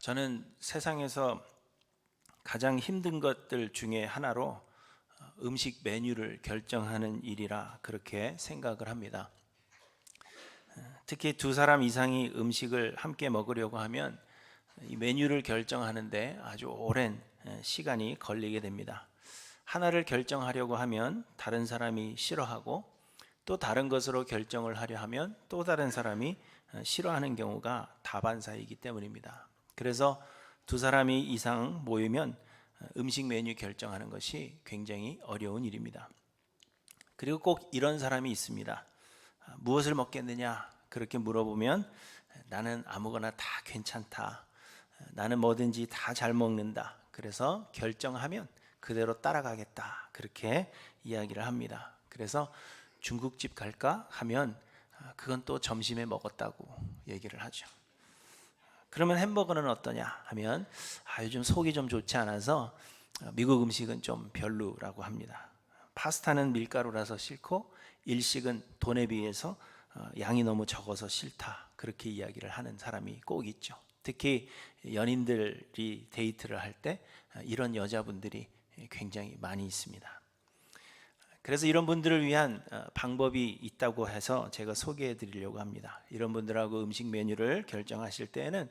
저는 세상에서 가장 힘든 것들 중에 하나로 음식 메뉴를 결정하는 일이라 그렇게 생각을 합니다. 특히 두 사람 이상이 음식을 함께 먹으려고 하면 이 메뉴를 결정하는데 아주 오랜 시간이 걸리게 됩니다. 하나를 결정하려고 하면 다른 사람이 싫어하고, 또 다른 것으로 결정을 하려 하면 또 다른 사람이 싫어하는 경우가 다반사이기 때문입니다. 그래서 두 사람이 이상 모이면 음식 메뉴 결정하는 것이 굉장히 어려운 일입니다. 그리고 꼭 이런 사람이 있습니다. 무엇을 먹겠느냐 그렇게 물어보면 나는 아무거나 다 괜찮다, 나는 뭐든지 다 잘 먹는다, 그래서 결정하면 그대로 따라가겠다, 그렇게 이야기를 합니다. 그래서 중국집 갈까 하면 그건 또 점심에 먹었다고 얘기를 하죠. 그러면 햄버거는 어떠냐 하면 요즘 속이 좀 좋지 않아서 미국 음식은 좀 별로라고 합니다. 파스타는 밀가루라서 싫고 일식은 돈에 비해서 양이 너무 적어서 싫다, 그렇게 이야기를 하는 사람이 꼭 있죠. 특히 연인들이 데이트를 할 때 이런 여자분들이 굉장히 많이 있습니다. 그래서 이런 분들을 위한 방법이 있다고 해서 제가 소개해 드리려고 합니다. 이런 분들하고 음식 메뉴를 결정하실 때에는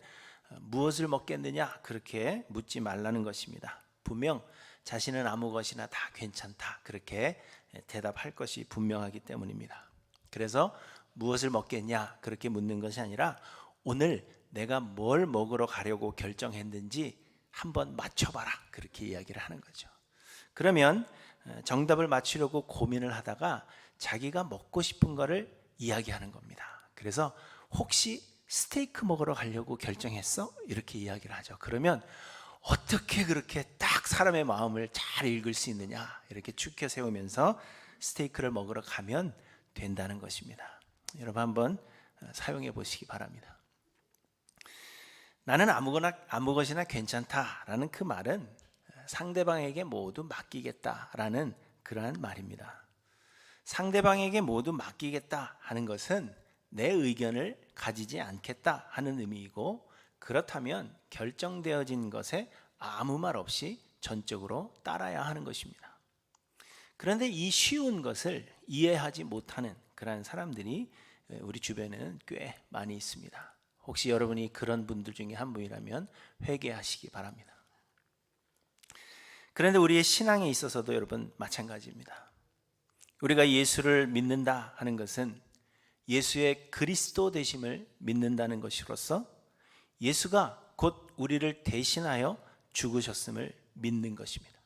무엇을 먹겠느냐 그렇게 묻지 말라는 것입니다. 분명 자신은 아무 것이나 다 괜찮다, 그렇게 대답할 것이 분명하기 때문입니다. 그래서 무엇을 먹겠냐 그렇게 묻는 것이 아니라 오늘 내가 뭘 먹으러 가려고 결정했는지 한번 맞춰봐라, 그렇게 이야기를 하는 거죠. 그러면 정답을 맞추려고 고민을 하다가 자기가 먹고 싶은 거를 이야기하는 겁니다. 그래서 혹시 스테이크 먹으러 가려고 결정했어? 이렇게 이야기를 하죠. 그러면 어떻게 그렇게 딱 사람의 마음을 잘 읽을 수 있느냐, 이렇게 추켜 세우면서 스테이크를 먹으러 가면 된다는 것입니다. 여러분 한번 사용해 보시기 바랍니다. 나는 아무 것이나 괜찮다라는 그 말은 상대방에게 모두 맡기겠다라는 그러한 말입니다. 상대방에게 모두 맡기겠다 하는 것은 내 의견을 가지지 않겠다 하는 의미이고, 그렇다면 결정되어진 것에 아무 말 없이 전적으로 따라야 하는 것입니다. 그런데 이 쉬운 것을 이해하지 못하는 그런 사람들이 우리 주변에는 꽤 많이 있습니다. 혹시 여러분이 그런 분들 중에 한 분이라면 회개하시기 바랍니다. 그런데 우리의 신앙에 있어서도 여러분 마찬가지입니다. 우리가 예수를 믿는다 하는 것은 예수의 그리스도 되심을 믿는다는 것으로서 예수가 곧 우리를 대신하여 죽으셨음을 믿는 것입니다.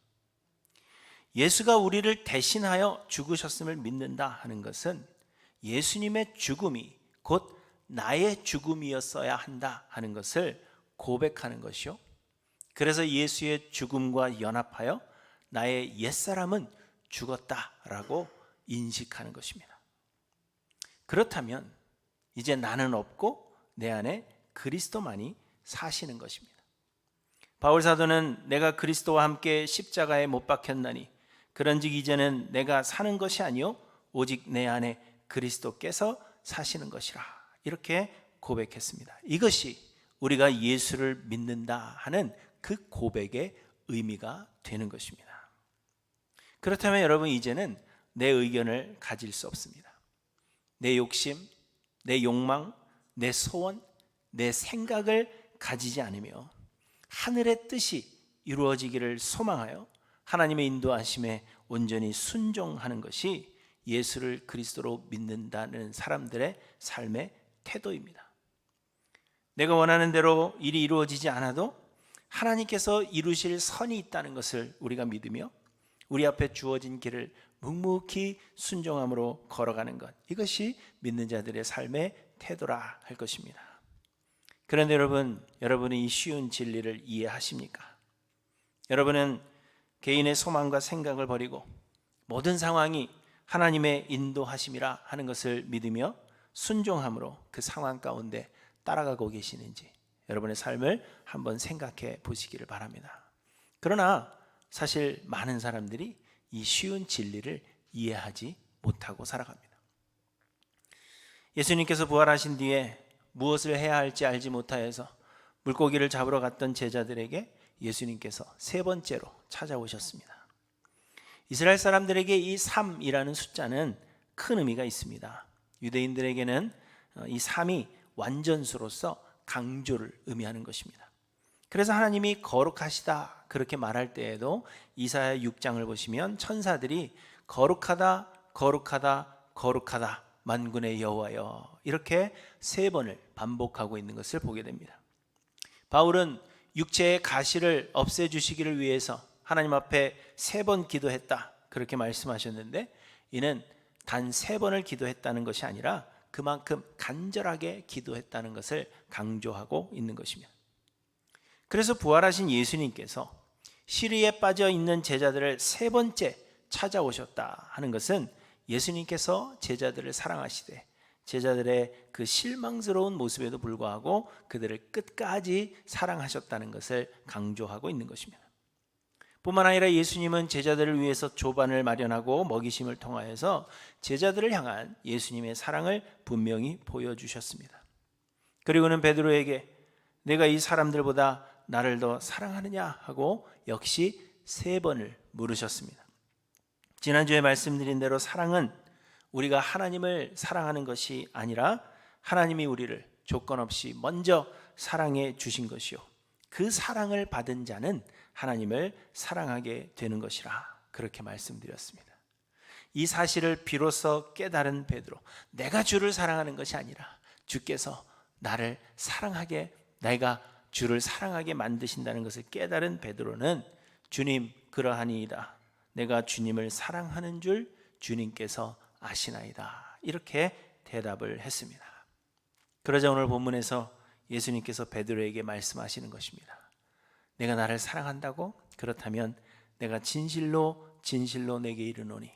예수가 우리를 대신하여 죽으셨음을 믿는다 하는 것은 예수님의 죽음이 곧 나의 죽음이었어야 한다 하는 것을 고백하는 것이요, 그래서 예수의 죽음과 연합하여 나의 옛사람은 죽었다라고 인식하는 것입니다. 그렇다면 이제 나는 없고 내 안에 그리스도만이 사시는 것입니다. 바울 사도는 내가 그리스도와 함께 십자가에 못 박혔나니 그런즉 이제는 내가 사는 것이 아니요 오직 내 안에 그리스도께서 사시는 것이라, 이렇게 고백했습니다. 이것이 우리가 예수를 믿는다 하는 그 고백의 의미가 되는 것입니다. 그렇다면 여러분 이제는 내 의견을 가질 수 없습니다. 내 욕심, 내 욕망, 내 소원, 내 생각을 가지지 않으며 하늘의 뜻이 이루어지기를 소망하여 하나님의 인도하심에 온전히 순종하는 것이 예수를 그리스도로 믿는다는 사람들의 삶의 태도입니다. 내가 원하는 대로 일이 이루어지지 않아도 하나님께서 이루실 선이 있다는 것을 우리가 믿으며 우리 앞에 주어진 길을 묵묵히 순종함으로 걸어가는 것, 이것이 믿는 자들의 삶의 태도라 할 것입니다. 그런데 여러분이 이 쉬운 진리를 이해하십니까? 여러분은 개인의 소망과 생각을 버리고 모든 상황이 하나님의 인도하심이라 하는 것을 믿으며 순종함으로 그 상황 가운데 따라가고 계시는지 여러분의 삶을 한번 생각해 보시기를 바랍니다. 그러나 사실 많은 사람들이 이 쉬운 진리를 이해하지 못하고 살아갑니다. 예수님께서 부활하신 뒤에 무엇을 해야 할지 알지 못하여서 물고기를 잡으러 갔던 제자들에게 예수님께서 세 번째로 찾아오셨습니다. 이스라엘 사람들에게 이 3이라는 숫자는 큰 의미가 있습니다. 유대인들에게는 이 3이 완전수로서 강조를 의미하는 것입니다. 그래서 하나님이 거룩하시다 그렇게 말할 때에도 이사야 6장을 보시면 천사들이 거룩하다 거룩하다 거룩하다 만군의 여호와여 이렇게 세 번을 반복하고 있는 것을 보게 됩니다. 바울은 육체의 가시를 없애주시기를 위해서 하나님 앞에 세 번 기도했다 그렇게 말씀하셨는데, 이는 단 세 번을 기도했다는 것이 아니라 그만큼 간절하게 기도했다는 것을 강조하고 있는 것입니다. 그래서 부활하신 예수님께서 시리에 빠져 있는 제자들을 세 번째 찾아오셨다 하는 것은 예수님께서 제자들을 사랑하시되 제자들의 그 실망스러운 모습에도 불구하고 그들을 끝까지 사랑하셨다는 것을 강조하고 있는 것입니다. 뿐만 아니라 예수님은 제자들을 위해서 조반을 마련하고 먹이심을 통하여서 제자들을 향한 예수님의 사랑을 분명히 보여주셨습니다. 그리고는 베드로에게 내가 이 사람들보다 나를 더 사랑하느냐 하고 역시 세 번을 물으셨습니다. 지난주에 말씀드린 대로 사랑은 우리가 하나님을 사랑하는 것이 아니라 하나님이 우리를 조건 없이 먼저 사랑해 주신 것이요, 그 사랑을 받은 자는 하나님을 사랑하게 되는 것이라 그렇게 말씀드렸습니다. 이 사실을 비로소 깨달은 베드로, 내가 주를 사랑하는 것이 아니라 주께서 나를 사랑하게, 내가 주를 사랑하게 만드신다는 것을 깨달은 베드로는 주님 그러하니이다, 내가 주님을 사랑하는 줄 주님께서 아시나이다 이렇게 대답을 했습니다. 그러자 오늘 본문에서 예수님께서 베드로에게 말씀하시는 것입니다. 내가 나를 사랑한다고? 그렇다면 내가 진실로 진실로 내게 이르노니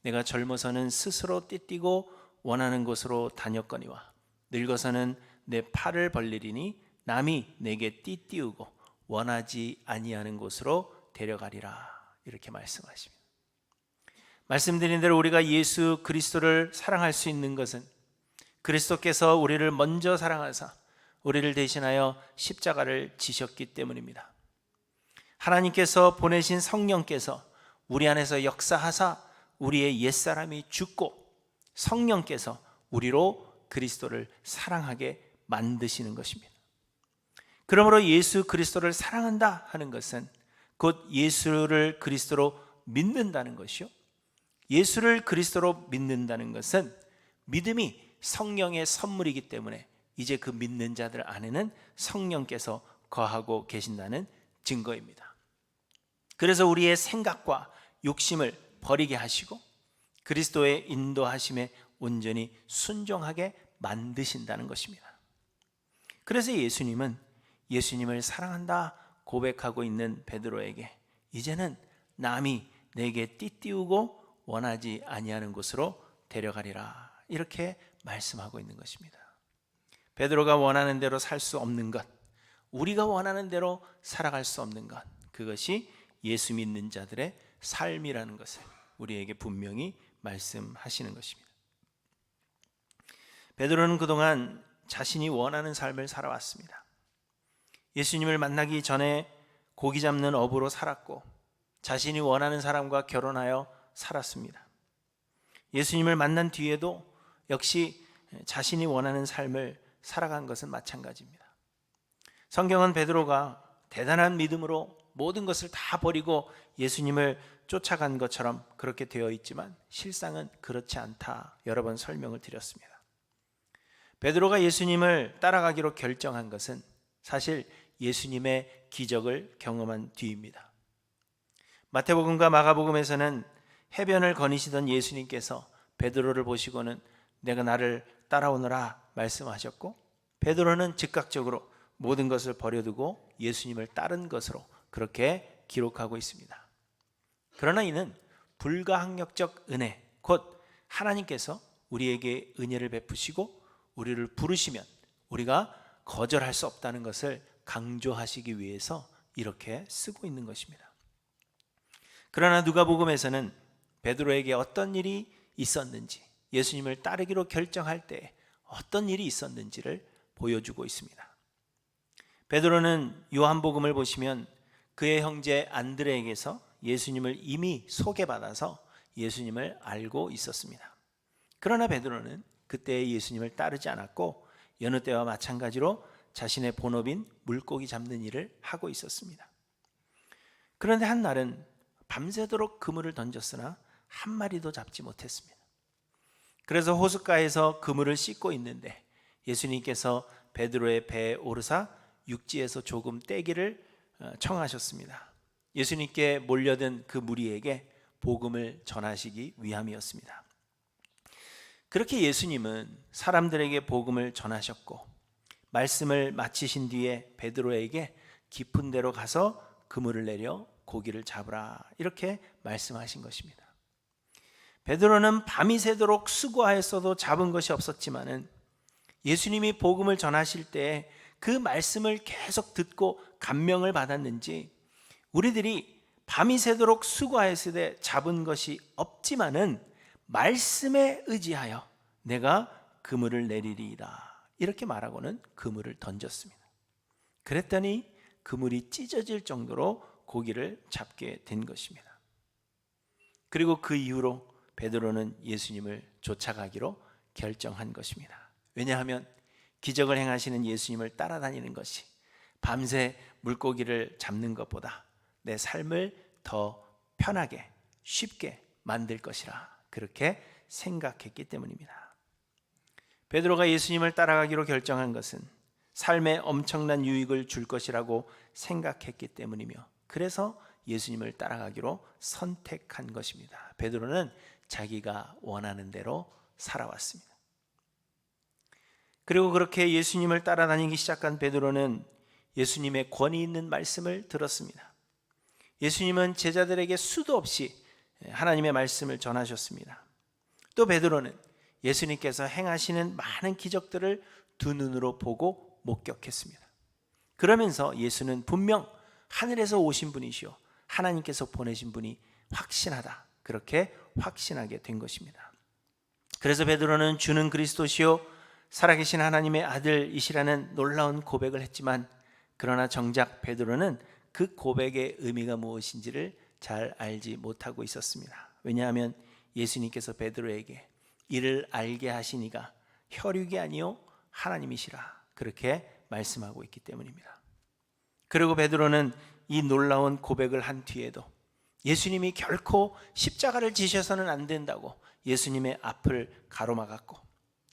내가 젊어서는 스스로 띠띠고 원하는 곳으로 다녔거니와 늙어서는 내 팔을 벌리리니 남이 내게 띠띠우고 원하지 아니하는 곳으로 데려가리라 이렇게 말씀하십니다. 말씀드린 대로 우리가 예수 그리스도를 사랑할 수 있는 것은 그리스도께서 우리를 먼저 사랑하사 우리를 대신하여 십자가를 지셨기 때문입니다. 하나님께서 보내신 성령께서 우리 안에서 역사하사 우리의 옛사람이 죽고 성령께서 우리로 그리스도를 사랑하게 만드시는 것입니다. 그러므로 예수 그리스도를 사랑한다 하는 것은 곧 예수를 그리스도로 믿는다는 것이요, 예수를 그리스도로 믿는다는 것은 믿음이 성령의 선물이기 때문에 이제 그 믿는 자들 안에는 성령께서 거하고 계신다는 증거입니다. 그래서 우리의 생각과 욕심을 버리게 하시고 그리스도의 인도하심에 온전히 순종하게 만드신다는 것입니다. 그래서 예수님은 예수님을 사랑한다 고백하고 있는 베드로에게 이제는 남이 내게 띠띠우고 원하지 아니하는 곳으로 데려가리라 이렇게 말씀하고 있는 것입니다. 베드로가 원하는 대로 살 수 없는 것, 우리가 원하는 대로 살아갈 수 없는 것, 그것이 예수 믿는 자들의 삶이라는 것을 우리에게 분명히 말씀하시는 것입니다. 베드로는 그동안 자신이 원하는 삶을 살아왔습니다. 예수님을 만나기 전에 고기 잡는 어부로 살았고 자신이 원하는 사람과 결혼하여 살았습니다. 예수님을 만난 뒤에도 역시 자신이 원하는 삶을 살아간 것은 마찬가지입니다. 성경은 베드로가 대단한 믿음으로 모든 것을 다 버리고 예수님을 쫓아간 것처럼 그렇게 되어 있지만 실상은 그렇지 않다 여러 번 설명을 드렸습니다. 베드로가 예수님을 따라가기로 결정한 것은 사실 예수님의 기적을 경험한 뒤입니다. 마태복음과 마가복음에서는 해변을 거니시던 예수님께서 베드로를 보시고는 내가 나를 따라오너라 말씀하셨고 베드로는 즉각적으로 모든 것을 버려두고 예수님을 따른 것으로 그렇게 기록하고 있습니다. 그러나 이는 불가항력적 은혜, 곧 하나님께서 우리에게 은혜를 베푸시고 우리를 부르시면 우리가 거절할 수 없다는 것을 강조하시기 위해서 이렇게 쓰고 있는 것입니다. 그러나 누가복음에서는 베드로에게 어떤 일이 있었는지, 예수님을 따르기로 결정할 때 어떤 일이 있었는지를 보여주고 있습니다. 베드로는 요한복음을 보시면 그의 형제 안드레에게서 예수님을 이미 소개받아서 예수님을 알고 있었습니다. 그러나 베드로는 그때 예수님을 따르지 않았고 여느 때와 마찬가지로 자신의 본업인 물고기 잡는 일을 하고 있었습니다. 그런데 한 날은 밤새도록 그물을 던졌으나 한 마리도 잡지 못했습니다. 그래서 호숫가에서 그물을 씻고 있는데 예수님께서 베드로의 배에 오르사 육지에서 조금 떼기를 청하셨습니다. 예수님께 몰려든 그 무리에게 복음을 전하시기 위함이었습니다. 그렇게 예수님은 사람들에게 복음을 전하셨고 말씀을 마치신 뒤에 베드로에게 깊은 데로 가서 그물을 내려 고기를 잡으라 이렇게 말씀하신 것입니다. 베드로는 밤이 새도록 수고하였어도 잡은 것이 없었지만은 예수님이 복음을 전하실 때 그 말씀을 계속 듣고 감명을 받았는지 우리들이 밤이 새도록 수고하였을 때 잡은 것이 없지만은 말씀에 의지하여 내가 그물을 내리리이다 이렇게 말하고는 그물을 던졌습니다. 그랬더니 그물이 찢어질 정도로 고기를 잡게 된 것입니다. 그리고 그 이후로 베드로는 예수님을 쫓아가기로 결정한 것입니다. 왜냐하면 기적을 행하시는 예수님을 따라다니는 것이 밤새 물고기를 잡는 것보다 내 삶을 더 편하게 쉽게 만들 것이라 그렇게 생각했기 때문입니다. 베드로가 예수님을 따라가기로 결정한 것은 삶에 엄청난 유익을 줄 것이라고 생각했기 때문이며 그래서 예수님을 따라가기로 선택한 것입니다. 베드로는 자기가 원하는 대로 살아왔습니다. 그리고 그렇게 예수님을 따라다니기 시작한 베드로는 예수님의 권위 있는 말씀을 들었습니다. 예수님은 제자들에게 수도 없이 하나님의 말씀을 전하셨습니다. 또 베드로는 예수님께서 행하시는 많은 기적들을 두 눈으로 보고 목격했습니다. 그러면서 예수는 분명 하늘에서 오신 분이시오 하나님께서 보내신 분이 확신하다 그렇게 확신하게 된 것입니다. 그래서 베드로는 주는 그리스도시요 살아계신 하나님의 아들이시라는 놀라운 고백을 했지만 그러나 정작 베드로는 그 고백의 의미가 무엇인지를 잘 알지 못하고 있었습니다. 왜냐하면 예수님께서 베드로에게 이를 알게 하시니가 혈육이 아니요 하나님이시라 그렇게 말씀하고 있기 때문입니다. 그리고 베드로는 이 놀라운 고백을 한 뒤에도 예수님이 결코 십자가를 지셔서는 안 된다고 예수님의 앞을 가로막았고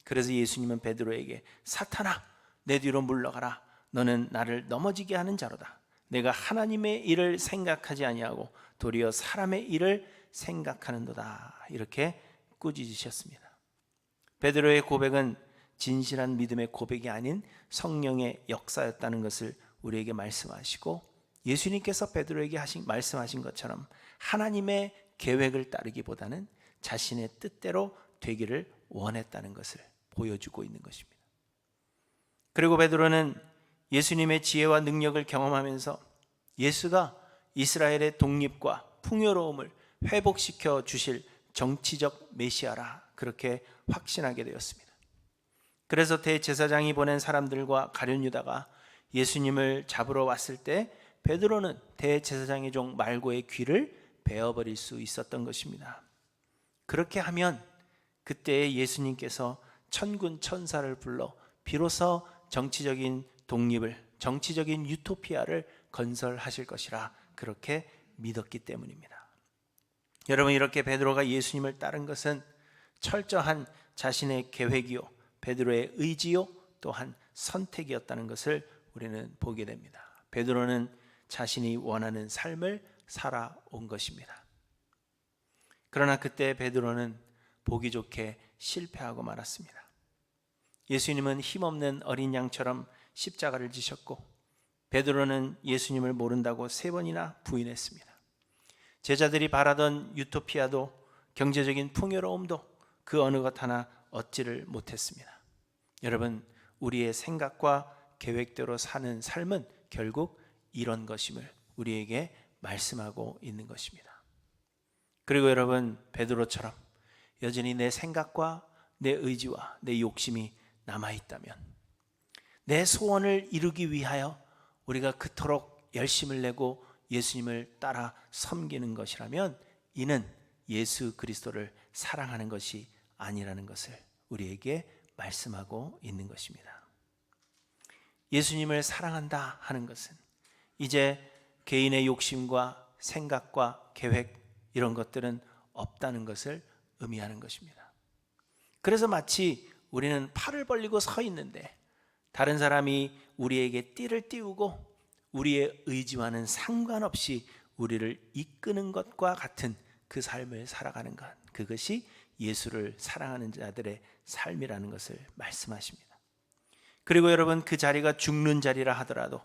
그래서 예수님은 베드로에게 사탄아 내 뒤로 물러가라 너는 나를 넘어지게 하는 자로다 내가 하나님의 일을 생각하지 아니하고 도리어 사람의 일을 생각하는도다 이렇게 꾸짖으셨습니다. 베드로의 고백은 진실한 믿음의 고백이 아닌 성령의 역사였다는 것을 우리에게 말씀하시고 예수님께서 베드로에게 말씀하신 것처럼 하나님의 계획을 따르기보다는 자신의 뜻대로 되기를 원했다는 것을 보여주고 있는 것입니다. 그리고 베드로는 예수님의 지혜와 능력을 경험하면서 예수가 이스라엘의 독립과 풍요로움을 회복시켜 주실 정치적 메시아라 그렇게 확신하게 되었습니다. 그래서 대제사장이 보낸 사람들과 가룟 유다가 예수님을 잡으러 왔을 때 베드로는 대제사장의 종 말고의 귀를 베어버릴 수 있었던 것입니다. 그렇게 하면 그때 예수님께서 천군 천사를 불러 비로소 정치적인 독립을 정치적인 유토피아를 건설하실 것이라 그렇게 믿었기 때문입니다. 여러분 이렇게 베드로가 예수님을 따른 것은 철저한 자신의 계획이요 베드로의 의지요 또한 선택이었다는 것을 우리는 보게 됩니다. 베드로는 자신이 원하는 삶을 살아온 것입니다. 그러나 그때 베드로는 보기 좋게 실패하고 말았습니다. 예수님은 힘없는 어린 양처럼 십자가를 지셨고 베드로는 예수님을 모른다고 3번이나 부인했습니다. 제자들이 바라던 유토피아도 경제적인 풍요로움도 그 어느 것 하나 얻지를 못했습니다. 여러분 우리의 생각과 계획대로 사는 삶은 결국 이런 것임을 우리에게 말씀하고 있는 것입니다. 그리고 여러분 베드로처럼 여전히 내 생각과 내 의지와 내 욕심이 남아있다면 내 소원을 이루기 위하여 우리가 그토록 열심을 내고 예수님을 따라 섬기는 것이라면 이는 예수 그리스도를 사랑하는 것이 아니라는 것을 우리에게 말씀하고 있는 것입니다. 예수님을 사랑한다 하는 것은 이제 개인의 욕심과 생각과 계획 이런 것들은 없다는 것을 의미하는 것입니다. 그래서 마치 우리는 팔을 벌리고 서 있는데 다른 사람이 우리에게 띠를 띄우고 우리의 의지와는 상관없이 우리를 이끄는 것과 같은 그 삶을 살아가는 것, 그것이 예수를 사랑하는 자들의 삶이라는 것을 말씀하십니다. 그리고 여러분, 그 자리가 죽는 자리라 하더라도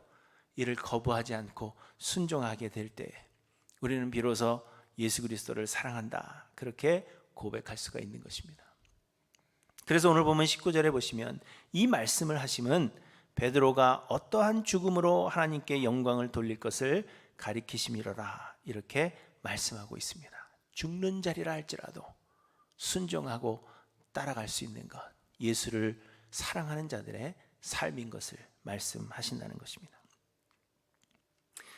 이를 거부하지 않고 순종하게 될 때 우리는 비로소 예수 그리스도를 사랑한다, 그렇게 고백할 수가 있는 것입니다. 그래서 오늘 보면 19절에 보시면 이 말씀을 하심은 베드로가 어떠한 죽음으로 하나님께 영광을 돌릴 것을 가리키심이로라, 이렇게 말씀하고 있습니다. 죽는 자리라 할지라도 순종하고 따라갈 수 있는 것, 예수를 사랑하는 자들의 삶인 것을 말씀하신다는 것입니다.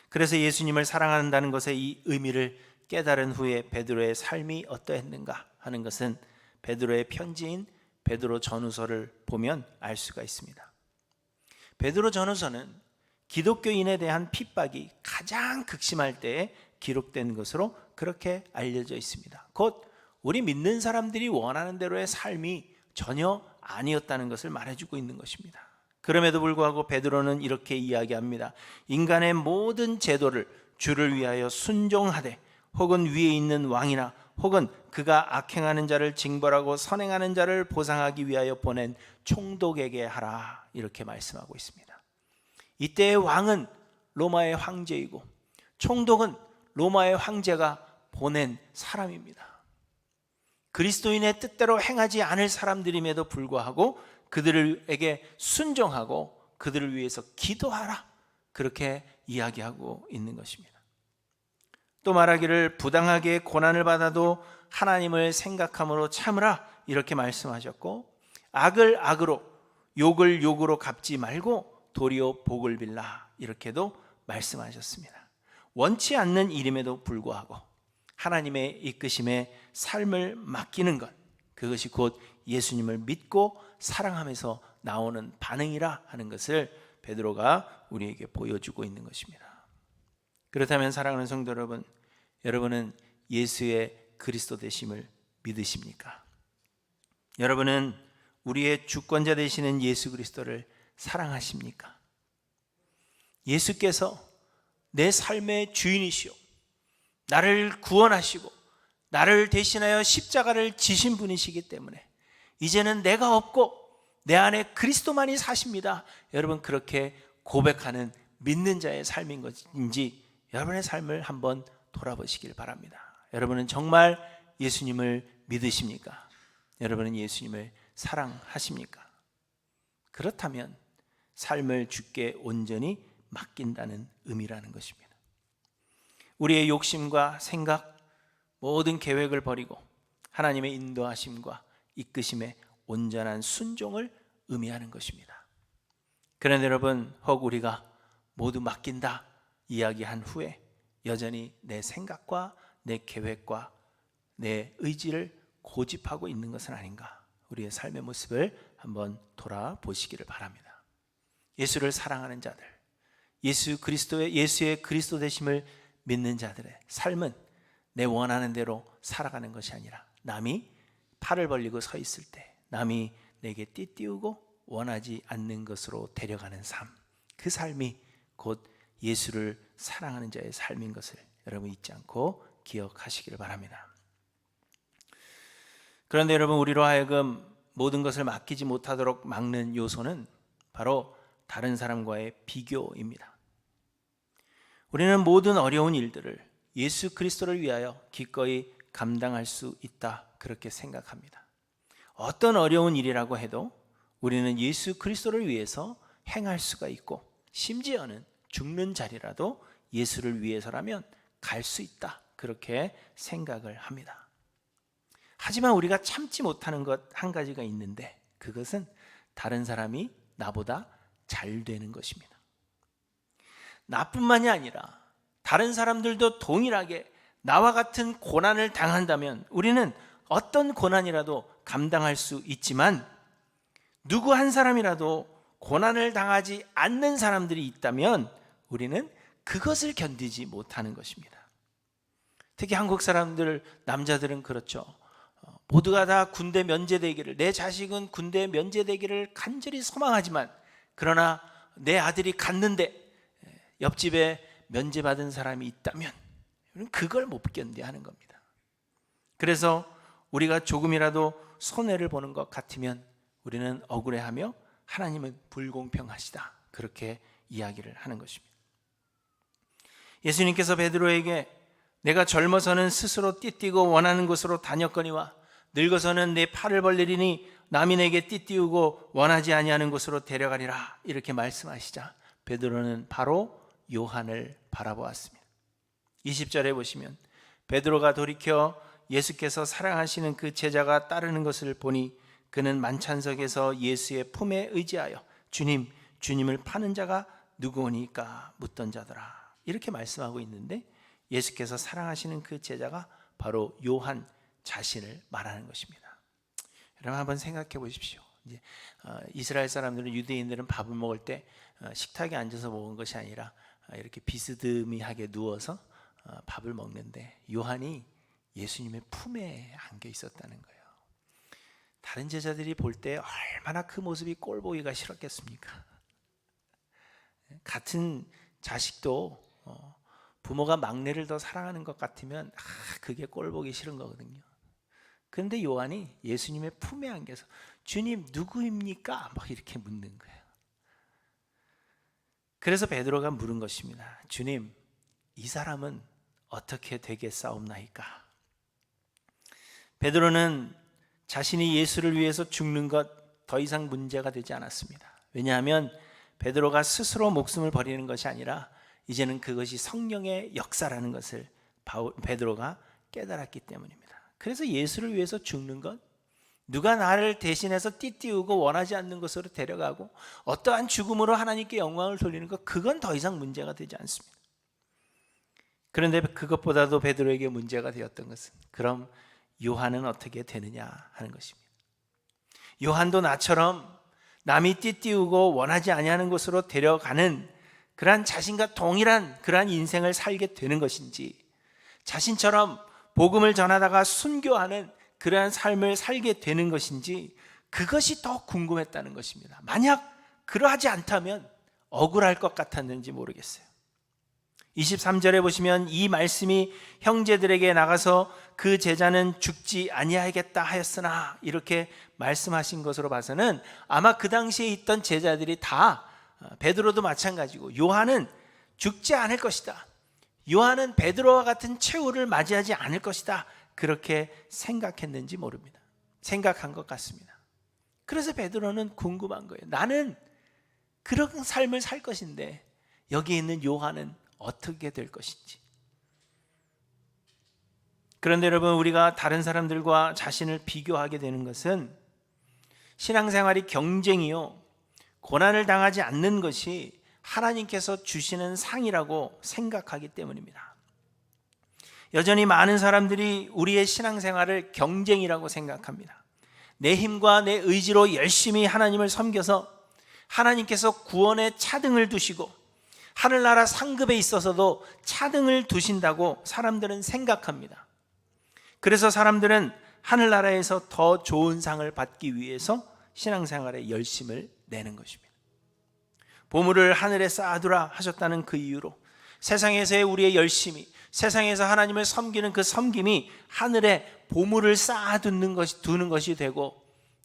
그래서 예수님을 사랑한다는 것의 이 의미를 깨달은 후에 베드로의 삶이 어떠했는가 하는 것은 베드로의 편지인 베드로 전후서를 보면 알 수가 있습니다. 베드로 전후서는 기독교인에 대한 핍박이 가장 극심할 때에 기록된 것으로 그렇게 알려져 있습니다. 곧 우리 믿는 사람들이 원하는 대로의 삶이 전혀 아니었다는 것을 말해주고 있는 것입니다. 그럼에도 불구하고 베드로는 이렇게 이야기합니다. 인간의 모든 제도를 주를 위하여 순종하되 혹은 위에 있는 왕이나 혹은 그가 악행하는 자를 징벌하고 선행하는 자를 보상하기 위하여 보낸 총독에게 하라, 이렇게 말씀하고 있습니다. 이때의 왕은 로마의 황제이고 총독은 로마의 황제가 보낸 사람입니다. 그리스도인의 뜻대로 행하지 않을 사람들임에도 불구하고 그들에게 순종하고 그들을 위해서 기도하라, 그렇게 이야기하고 있는 것입니다. 또 말하기를 부당하게 고난을 받아도 하나님을 생각함으로 참으라, 이렇게 말씀하셨고 악을 악으로 욕을 욕으로 갚지 말고 도리어 복을 빌라, 이렇게도 말씀하셨습니다. 원치 않는 일임에도 불구하고 하나님의 이끄심에 삶을 맡기는 것, 그것이 곧 예수님을 믿고 사랑하면서 나오는 반응이라 하는 것을 베드로가 우리에게 보여주고 있는 것입니다. 그렇다면 사랑하는 성도 여러분, 여러분은 예수의 그리스도 되심을 믿으십니까? 여러분은 우리의 주권자 되시는 예수 그리스도를 사랑하십니까? 예수께서 내 삶의 주인이시오, 나를 구원하시고 나를 대신하여 십자가를 지신 분이시기 때문에 이제는 내가 없고 내 안에 그리스도만이 사십니다, 여러분 그렇게 고백하는 믿는 자의 삶인 것인지 여러분의 삶을 한번 돌아보시길 바랍니다. 여러분은 정말 예수님을 믿으십니까? 여러분은 예수님을 사랑하십니까? 그렇다면 삶을 주께 온전히 맡긴다는 의미라는 것입니다. 우리의 욕심과 생각, 모든 계획을 버리고 하나님의 인도하심과 이끄심에 온전한 순종을 의미하는 것입니다. 그런데 여러분, 혹 우리가 모두 맡긴다 이야기한 후에 여전히 내 생각과 내 계획과 내 의지를 고집하고 있는 것은 아닌가? 우리의 삶의 모습을 한번 돌아보시기를 바랍니다. 예수를 사랑하는 자들, 예수의 그리스도 되심을 믿는 자들의 삶은 내 원하는 대로 살아가는 것이 아니라 남이 팔을 벌리고 서 있을 때 남이 내게 띠띠우고 원하지 않는 것으로 데려가는 삶, 그 삶이 곧 예수를 사랑하는 자의 삶인 것을 여러분 잊지 않고 기억하시기를 바랍니다. 그런데 여러분, 우리로 하여금 모든 것을 맡기지 못하도록 막는 요소는 바로 다른 사람과의 비교입니다. 우리는 모든 어려운 일들을 예수 그리스도를 위하여 기꺼이 감당할 수 있다, 그렇게 생각합니다. 어떤 어려운 일이라고 해도 우리는 예수 그리스도를 위해서 행할 수가 있고 심지어는 죽는 자리라도 예수를 위해서라면 갈 수 있다, 그렇게 생각을 합니다. 하지만 우리가 참지 못하는 것 한 가지가 있는데 그것은 다른 사람이 나보다 잘 되는 것입니다. 나뿐만이 아니라 다른 사람들도 동일하게 나와 같은 고난을 당한다면 우리는 어떤 고난이라도 감당할 수 있지만, 누구 한 사람이라도 고난을 당하지 않는 사람들이 있다면 우리는 그것을 견디지 못하는 것입니다. 특히 한국 사람들, 남자들은 그렇죠. 모두가 다 군대 면제되기를, 내 자식은 군대 면제되기를 간절히 소망하지만, 그러나 내 아들이 갔는데 옆집에 면제받은 사람이 있다면 그걸 못 견뎌 하는 겁니다. 그래서 우리가 조금이라도 손해를 보는 것 같으면 우리는 억울해하며 하나님은 불공평하시다, 그렇게 이야기를 하는 것입니다. 예수님께서 베드로에게 내가 젊어서는 스스로 띠띠고 원하는 곳으로 다녔거니와 늙어서는 내 팔을 벌리리니 남이 내게 띠띠우고 원하지 아니하는 곳으로 데려가리라, 이렇게 말씀하시자 베드로는 바로 요한을 바라보았습니다. 20절에 보시면 베드로가 돌이켜 예수께서 사랑하시는 그 제자가 따르는 것을 보니 그는 만찬석에서 예수의 품에 의지하여 주님, 주님을 파는 자가 누구오니까 묻던 자더라, 이렇게 말씀하고 있는데, 예수께서 사랑하시는 그 제자가 바로 요한 자신을 말하는 것입니다. 여러분 한번 생각해 보십시오. 이제 이스라엘 사람들은, 유대인들은 밥을 먹을 때 식탁에 앉아서 먹은 것이 아니라 이렇게 비스듬히하게 누워서 밥을 먹는데, 요한이 예수님의 품에 안겨 있었다는 거예요. 다른 제자들이 볼 때 얼마나 그 모습이 꼴 보기가 싫었겠습니까? 같은 자식도 부모가 막내를 더 사랑하는 것 같으면 그게 꼴 보기 싫은 거거든요. 그런데 요한이 예수님의 품에 안겨서 주님 누구입니까? 막 이렇게 묻는 거예요. 그래서 베드로가 물은 것입니다. 주님, 이 사람은 어떻게 되겠사옵나이까? 베드로는 자신이 예수를 위해서 죽는 것 더 이상 문제가 되지 않았습니다. 왜냐하면 베드로가 스스로 목숨을 버리는 것이 아니라 이제는 그것이 성령의 역사라는 것을 베드로가 깨달았기 때문입니다. 그래서 예수를 위해서 죽는 것, 누가 나를 대신해서 띠띠우고 원하지 않는 곳으로 데려가고 어떠한 죽음으로 하나님께 영광을 돌리는 것, 그건 더 이상 문제가 되지 않습니다. 그런데 그것보다도 베드로에게 문제가 되었던 것은, 그럼 요한은 어떻게 되느냐 하는 것입니다. 요한도 나처럼 남이 띠띠우고 원하지 아니하는 곳으로 데려가는 그러한 자신과 동일한 그러한 인생을 살게 되는 것인지, 자신처럼 복음을 전하다가 순교하는 그러한 삶을 살게 되는 것인지, 그것이 더 궁금했다는 것입니다. 만약 그러하지 않다면 억울할 것 같았는지 모르겠어요. 23절에 보시면 이 말씀이 형제들에게 나가서 그 제자는 죽지 아니하겠다 하였으나, 이렇게 말씀하신 것으로 봐서는 아마 그 당시에 있던 제자들이 다, 베드로도 마찬가지고 요한은 죽지 않을 것이다, 요한은 베드로와 같은 최후를 맞이하지 않을 것이다, 그렇게 생각했는지 모릅니다. 생각한 것 같습니다. 그래서 베드로는 궁금한 거예요. 나는 그런 삶을 살 것인데 여기 있는 요한은 어떻게 될 것인지. 그런데 여러분, 우리가 다른 사람들과 자신을 비교하게 되는 것은 신앙생활이 경쟁이요, 고난을 당하지 않는 것이 하나님께서 주시는 상이라고 생각하기 때문입니다. 여전히 많은 사람들이 우리의 신앙생활을 경쟁이라고 생각합니다. 내 힘과 내 의지로 열심히 하나님을 섬겨서 하나님께서 구원의 차등을 두시고 하늘나라 상급에 있어서도 차등을 두신다고 사람들은 생각합니다. 그래서 사람들은 하늘나라에서 더 좋은 상을 받기 위해서 신앙생활에 열심을 내는 것입니다. 보물을 하늘에 쌓아두라 하셨다는 그 이유로 세상에서의 우리의 열심이, 세상에서 하나님을 섬기는 그 섬김이 하늘에 보물을 쌓아두는 것이 되고,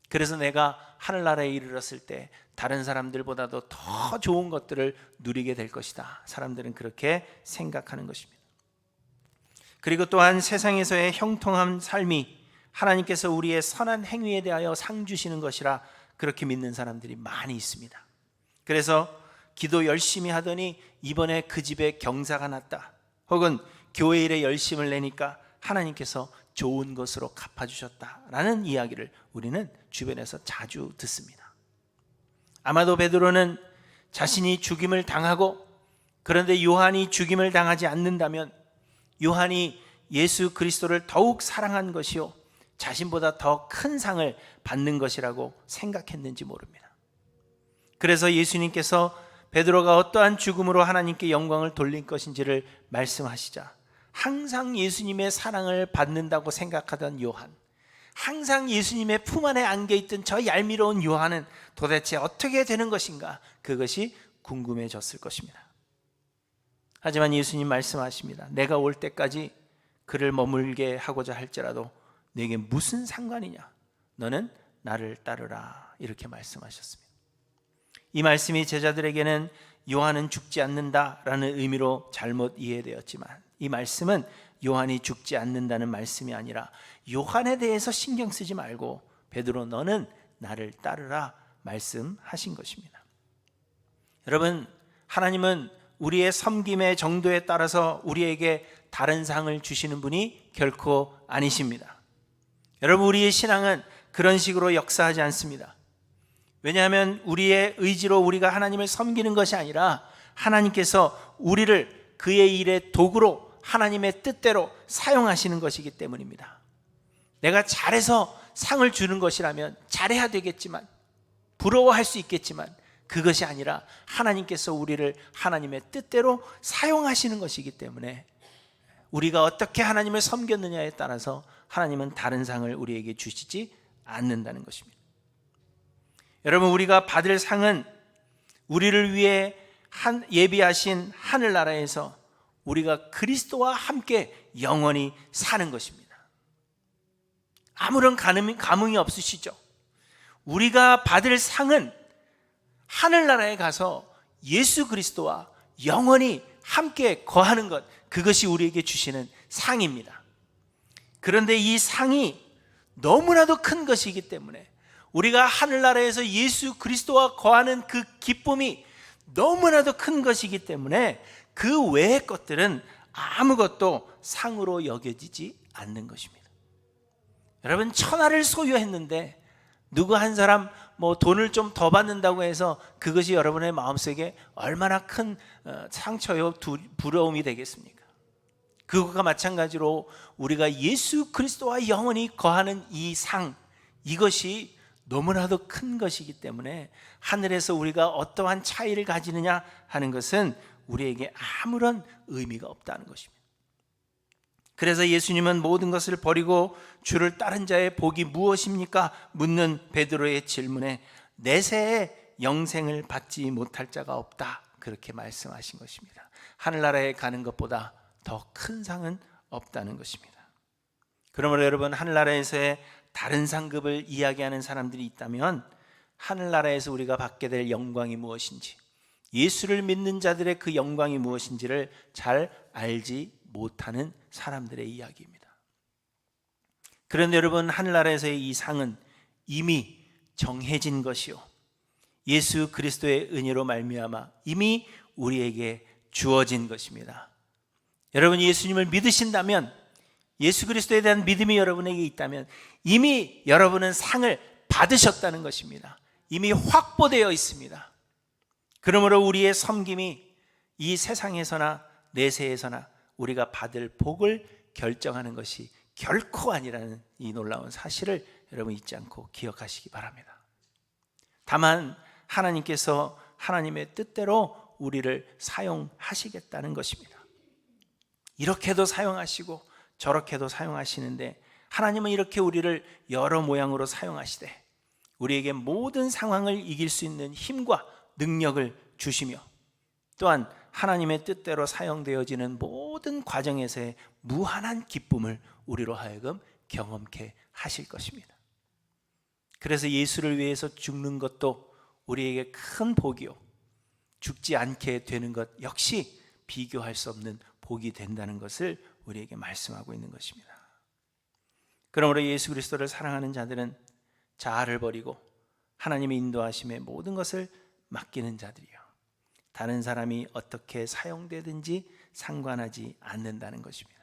그래서 내가 하늘나라에 이르렀을 때 다른 사람들보다도 더 좋은 것들을 누리게 될 것이다, 사람들은 그렇게 생각하는 것입니다. 그리고 또한 세상에서의 형통한 삶이 하나님께서 우리의 선한 행위에 대하여 상 주시는 것이라 그렇게 믿는 사람들이 많이 있습니다. 그래서 기도 열심히 하더니 이번에 그 집에 경사가 났다, 혹은 교회 일에 열심을 내니까 하나님께서 좋은 것으로 갚아주셨다라는 이야기를 우리는 주변에서 자주 듣습니다. 아마도 베드로는 자신이 죽임을 당하고 그런데 요한이 죽임을 당하지 않는다면 요한이 예수 그리스도를 더욱 사랑한 것이요 자신보다 더 큰 상을 받는 것이라고 생각했는지 모릅니다. 그래서 예수님께서 베드로가 어떠한 죽음으로 하나님께 영광을 돌릴 것인지를 말씀하시자 항상 예수님의 사랑을 받는다고 생각하던 요한, 항상 예수님의 품 안에 안겨있던 저 얄미로운 요한은 도대체 어떻게 되는 것인가, 그것이 궁금해졌을 것입니다. 하지만 예수님 말씀하십니다. 내가 올 때까지 그를 머물게 하고자 할지라도 내게 무슨 상관이냐, 너는 나를 따르라, 이렇게 말씀하셨습니다. 이 말씀이 제자들에게는 요한은 죽지 않는다라는 의미로 잘못 이해되었지만 이 말씀은 요한이 죽지 않는다는 말씀이 아니라 요한에 대해서 신경 쓰지 말고 베드로 너는 나를 따르라 말씀하신 것입니다. 여러분, 하나님은 우리의 섬김의 정도에 따라서 우리에게 다른 상을 주시는 분이 결코 아니십니다. 여러분, 우리의 신앙은 그런 식으로 역사하지 않습니다. 왜냐하면 우리의 의지로 우리가 하나님을 섬기는 것이 아니라 하나님께서 우리를 그의 일의 도구로 하나님의 뜻대로 사용하시는 것이기 때문입니다. 내가 잘해서 상을 주는 것이라면 잘해야 되겠지만, 부러워할 수 있겠지만 그것이 아니라 하나님께서 우리를 하나님의 뜻대로 사용하시는 것이기 때문에 우리가 어떻게 하나님을 섬겼느냐에 따라서 하나님은 다른 상을 우리에게 주시지 않는다는 것입니다. 여러분, 우리가 받을 상은 우리를 위해 예비하신 하늘나라에서 우리가 그리스도와 함께 영원히 사는 것입니다. 아무런 감흥이 없으시죠? 우리가 받을 상은 하늘나라에 가서 예수 그리스도와 영원히 함께 거하는 것, 그것이 우리에게 주시는 상입니다. 그런데 이 상이 너무나도 큰 것이기 때문에 우리가 하늘나라에서 예수 그리스도와 거하는 그 기쁨이 너무나도 큰 것이기 때문에 그 외의 것들은 아무것도 상으로 여겨지지 않는 것입니다. 여러분, 천하를 소유했는데 누구 한 사람 돈을 좀 더 받는다고 해서 그것이 여러분의 마음속에 얼마나 큰 상처요 부러움이 되겠습니까? 그것과 마찬가지로 우리가 예수 그리스도와 영원히 거하는 이 상, 이것이 너무나도 큰 것이기 때문에 하늘에서 우리가 어떠한 차이를 가지느냐 하는 것은 우리에게 아무런 의미가 없다는 것입니다. 그래서 예수님은 모든 것을 버리고 주를 따른 자의 복이 무엇입니까? 묻는 베드로의 질문에 내세에 영생을 받지 못할 자가 없다, 그렇게 말씀하신 것입니다. 하늘나라에 가는 것보다 더 큰 상은 없다는 것입니다. 그러므로 여러분, 하늘나라에서의 다른 상급을 이야기하는 사람들이 있다면 하늘나라에서 우리가 받게 될 영광이 무엇인지, 예수를 믿는 자들의 그 영광이 무엇인지를 잘 알지 못하는 사람들의 이야기입니다. 그런데 여러분, 하늘나라에서의 이 상은 이미 정해진 것이요 예수 그리스도의 은혜로 말미암아 이미 우리에게 주어진 것입니다. 여러분, 예수님을 믿으신다면, 예수 그리스도에 대한 믿음이 여러분에게 있다면 이미 여러분은 상을 받으셨다는 것입니다. 이미 확보되어 있습니다. 그러므로 우리의 섬김이 이 세상에서나 내세에서나 우리가 받을 복을 결정하는 것이 결코 아니라는 이 놀라운 사실을 여러분 잊지 않고 기억하시기 바랍니다. 다만 하나님께서 하나님의 뜻대로 우리를 사용하시겠다는 것입니다. 이렇게도 사용하시고 저렇게도 사용하시는데 하나님은 이렇게 우리를 여러 모양으로 사용하시되 우리에게 모든 상황을 이길 수 있는 힘과 능력을 주시며 또한 하나님의 뜻대로 사용되어지는 모든 과정에서의 무한한 기쁨을 우리로 하여금 경험케 하실 것입니다. 그래서 예수를 위해서 죽는 것도 우리에게 큰 복이요 죽지 않게 되는 것 역시 비교할 수 없는 복이 된다는 것을 우리에게 말씀하고 있는 것입니다. 그러므로 예수 그리스도를 사랑하는 자들은 자아를 버리고 하나님의 인도하심에 모든 것을 맡기는 자들이요 다른 사람이 어떻게 사용되든지 상관하지 않는다는 것입니다.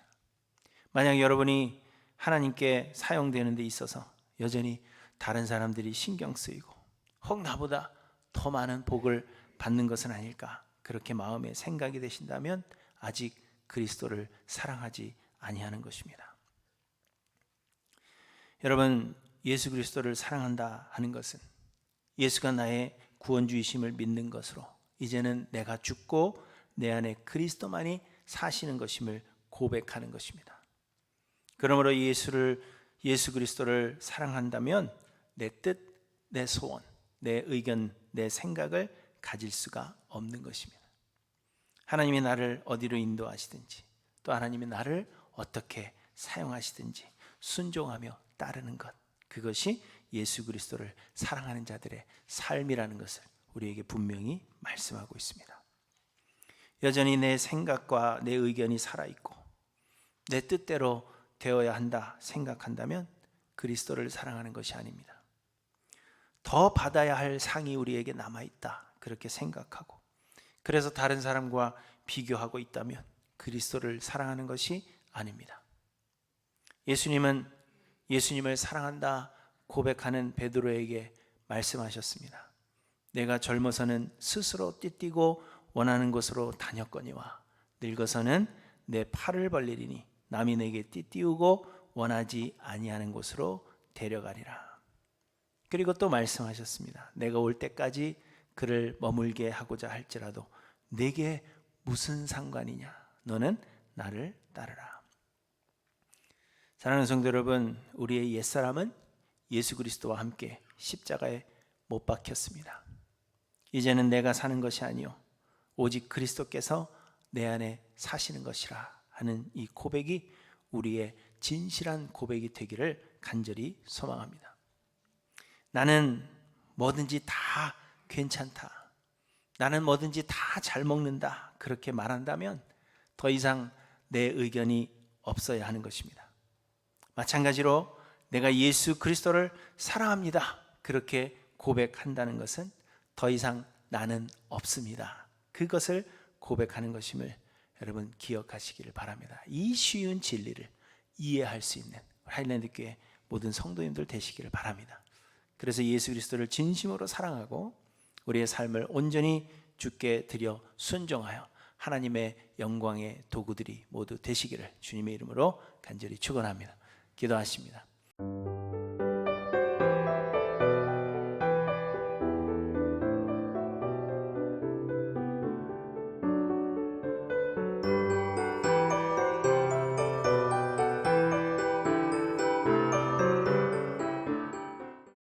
만약 여러분이 하나님께 사용되는 데 있어서 여전히 다른 사람들이 신경 쓰이고 혹 나보다 더 많은 복을 받는 것은 아닐까, 그렇게 마음에 생각이 되신다면 아직 그리스도를 사랑하지 아니하는 것입니다. 여러분, 예수 그리스도를 사랑한다 하는 것은 예수가 나의 구원주이심을 믿는 것으로 이제는 내가 죽고 내 안에 그리스도만이 사시는 것임을 고백하는 것입니다. 그러므로 예수 그리스도를 사랑한다면 내 뜻, 내 소원, 내 의견, 내 생각을 가질 수가 없는 것입니다. 하나님이 나를 어디로 인도하시든지 또 하나님이 나를 어떻게 사용하시든지 순종하며 따르는 것, 그것이 예수 그리스도를 사랑하는 자들의 삶이라는 것을 우리에게 분명히 말씀하고 있습니다. 여전히 내 생각과 내 의견이 살아있고 내 뜻대로 되어야 한다 생각한다면 그리스도를 사랑하는 것이 아닙니다. 더 받아야 할 상이 우리에게 남아있다 그렇게 생각하고 그래서 다른 사람과 비교하고 있다면 그리스도를 사랑하는 것이 아닙니다. 예수님은 예수님을 사랑한다 고백하는 베드로에게 말씀하셨습니다. 내가 젊어서는 스스로 띠뛰고 원하는 곳으로 다녔거니와 늙어서는 내 팔을 벌리리니 남이 내게 띠띠우고 원하지 아니하는 곳으로 데려가리라. 그리고 또 말씀하셨습니다. 내가 올 때까지 그를 머물게 하고자 할지라도 내게 무슨 상관이냐? 너는 나를 따르라. 사랑하는 성도 여러분, 우리의 옛사람은 예수 그리스도와 함께 십자가에 못 박혔습니다. 이제는 내가 사는 것이 아니요 오직 그리스도께서 내 안에 사시는 것이라 하는 이 고백이 우리의 진실한 고백이 되기를 간절히 소망합니다. 나는 뭐든지 다 괜찮다, 나는 뭐든지 다 잘 먹는다 그렇게 말한다면 더 이상 내 의견이 없어야 하는 것입니다. 마찬가지로 내가 예수 그리스도를 사랑합니다 그렇게 고백한다는 것은 더 이상 나는 없습니다 그것을 고백하는 것임을 여러분 기억하시기를 바랍니다. 이 쉬운 진리를 이해할 수 있는 하일랜드 교회 모든 성도님들 되시기를 바랍니다. 그래서 예수 그리스도를 진심으로 사랑하고 우리의 삶을 온전히 주께 드려 순종하여 하나님의 영광의 도구들이 모두 되시기를 주님의 이름으로 간절히 축원합니다. 기도하십니다.